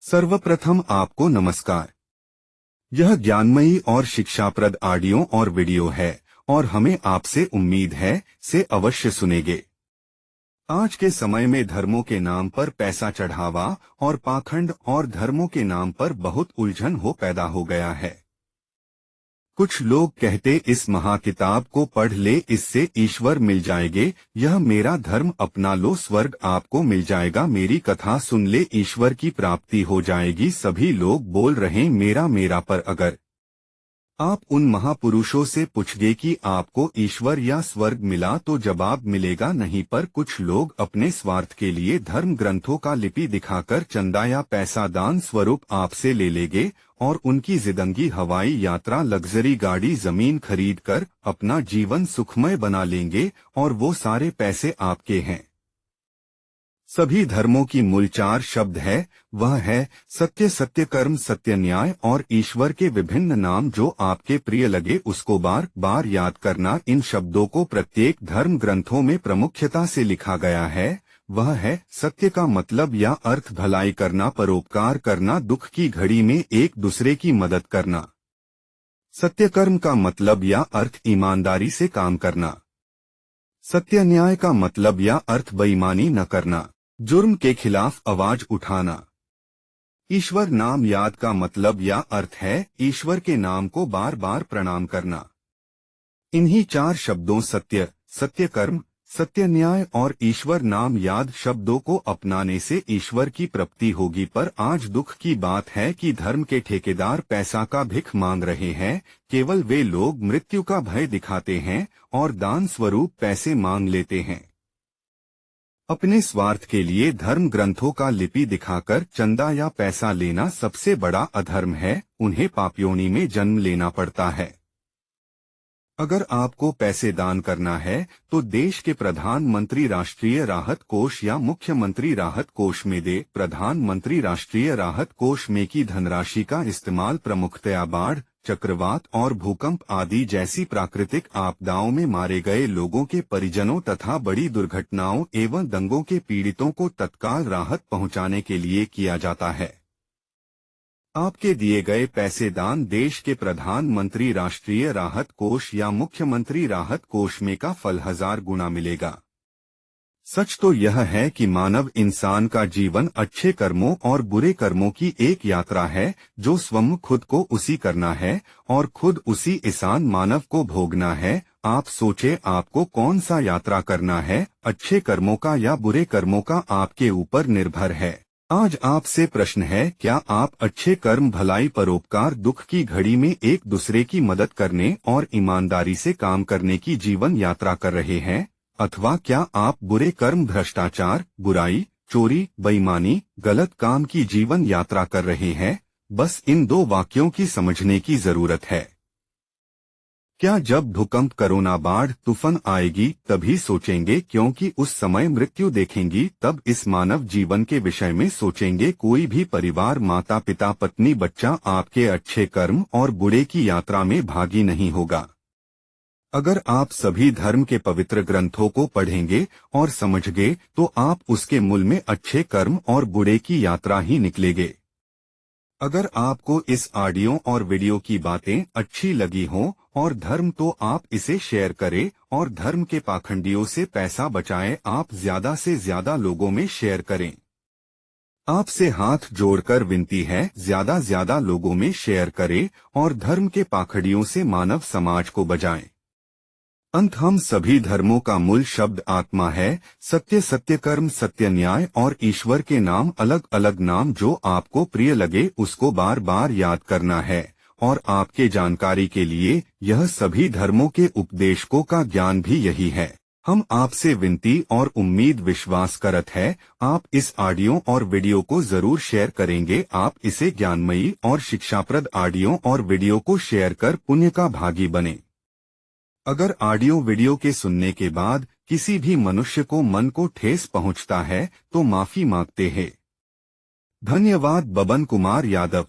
सर्वप्रथम आपको नमस्कार। यह ज्ञानमयी और शिक्षाप्रद ऑडियो और वीडियो है और हमें आपसे उम्मीद है से अवश्य सुनेंगे। आज के समय में धर्मों के नाम पर पैसा चढ़ावा और पाखंड और धर्मों के नाम पर बहुत उलझन पैदा हो गया है। कुछ लोग कहते इस महाकिताब को पढ़ ले, इससे ईश्वर मिल जाएंगे, यह मेरा धर्म अपना लो, स्वर्ग आपको मिल जाएगा, मेरी कथा सुन ले, ईश्वर की प्राप्ति हो जाएगी। सभी लोग बोल रहे मेरा मेरा, पर अगर आप उन महापुरुषों से पूछगे कि आपको ईश्वर या स्वर्ग मिला तो जवाब मिलेगा नहीं। पर कुछ लोग अपने स्वार्थ के लिए धर्म ग्रंथों का लिपि दिखाकर चंदा या पैसा दान स्वरूप आपसे ले लेंगे और उनकी जिंदगी हवाई यात्रा, लग्जरी गाड़ी, जमीन खरीदकर अपना जीवन सुखमय बना लेंगे और वो सारे पैसे आपके हैं। सभी धर्मों की मूल चार शब्द है, वह है सत्य, सत्य कर्म, सत्य न्याय और ईश्वर के विभिन्न नाम जो आपके प्रिय लगे उसको बार बार याद करना। इन शब्दों को प्रत्येक धर्म ग्रंथों में प्रमुखता से लिखा गया है। वह है सत्य का मतलब या अर्थ भलाई करना, परोपकार करना, दुख की घड़ी में एक दूसरे की मदद करना। सत्य कर्म का मतलब या अर्थ ईमानदारी से काम करना। सत्य न्याय का मतलब या अर्थ बेईमानी न करना, जुर्म के खिलाफ आवाज उठाना। ईश्वर नाम याद का मतलब या अर्थ है ईश्वर के नाम को बार बार प्रणाम करना। इन्हीं चार शब्दों सत्य, सत्य कर्म, सत्य न्याय और ईश्वर नाम याद शब्दों को अपनाने से ईश्वर की प्राप्ति होगी। पर आज दुख की बात है कि धर्म के ठेकेदार पैसा का भिख मांग रहे हैं। केवल वे लोग मृत्यु का भय दिखाते हैं और दान स्वरूप पैसे मांग लेते हैं। अपने स्वार्थ के लिए धर्म ग्रंथों का लिपि दिखाकर चंदा या पैसा लेना सबसे बड़ा अधर्म है। उन्हें पापयोनि में जन्म लेना पड़ता है। अगर आपको पैसे दान करना है तो देश के प्रधानमंत्री राष्ट्रीय राहत कोष या मुख्यमंत्री राहत कोष में दे। प्रधानमंत्री राष्ट्रीय राहत कोष में की धनराशि का इस्तेमाल प्रमुखतया बाढ़, चक्रवात और भूकंप आदि जैसी प्राकृतिक आपदाओं में मारे गए लोगों के परिजनों तथा बड़ी दुर्घटनाओं एवं दंगों के पीड़ितों को तत्काल राहत पहुंचाने के लिए किया जाता है। आपके दिए गए पैसे दान देश के प्रधानमंत्री राष्ट्रीय राहत कोष या मुख्यमंत्री राहत कोष में का फल 1000 गुना मिलेगा। सच तो यह है कि मानव इंसान का जीवन अच्छे कर्मों और बुरे कर्मों की एक यात्रा है, जो स्वयं खुद को उसी करना है और खुद उसी इंसान मानव को भोगना है। आप सोचे आपको कौन सा यात्रा करना है, अच्छे कर्मों का या बुरे कर्मों का, आपके ऊपर निर्भर है। आज आपसे प्रश्न है, क्या आप अच्छे कर्म, भलाई, परोपकार, दुख की घड़ी में एक दूसरे की मदद करने और ईमानदारी से काम करने की जीवन यात्रा कर रहे हैं, अथवा क्या आप बुरे कर्म, भ्रष्टाचार, बुराई, चोरी, बेईमानी, गलत काम की जीवन यात्रा कर रहे हैं? बस इन दो वाक्यों की समझने की जरूरत है। क्या जब भूकंप, कोरोना, बाढ़, तूफान आएगी तभी सोचेंगे क्योंकि उस समय मृत्यु देखेंगी, तब इस मानव जीवन के विषय में सोचेंगे? कोई भी परिवार, माता पिता, पत्नी, बच्चा आपके अच्छे कर्म और बुरे की यात्रा में भागी नहीं होगा। अगर आप सभी धर्म के पवित्र ग्रंथों को पढ़ेंगे और समझगे तो आप उसके मूल में अच्छे कर्म और बुरे की यात्रा ही निकलेंगे। अगर आपको इस ऑडियो और वीडियो की बातें अच्छी लगी हों और धर्म, तो आप इसे शेयर करें और धर्म के पाखंडियों से पैसा बचाएं। आप ज्यादा से ज्यादा लोगों में शेयर करें। आपसे हाथ जोड़कर विनती है, ज्यादा लोगों में शेयर करें और धर्म के पाखंडियों से मानव समाज को बचाएं। अंत, हम सभी धर्मों का मूल शब्द आत्मा है। सत्य, सत्य कर्म, सत्य न्याय और ईश्वर के नाम, अलग अलग नाम जो आपको प्रिय लगे उसको बार बार याद करना है। और आपके जानकारी के लिए, यह सभी धर्मों के उपदेशकों का ज्ञान भी यही है। हम आपसे विनती और उम्मीद विश्वास करत है, आप इस ऑडियो और वीडियो को जरूर शेयर करेंगे। आप इसे ज्ञानमयी और शिक्षाप्रद ऑडियो और वीडियो को शेयर कर पुण्य का भागी बने। अगर ऑडियो वीडियो के सुनने के बाद किसी भी मनुष्य को मन को ठेस पहुंचता है तो माफी मांगते हैं। धन्यवाद। बबन कुमार यादव।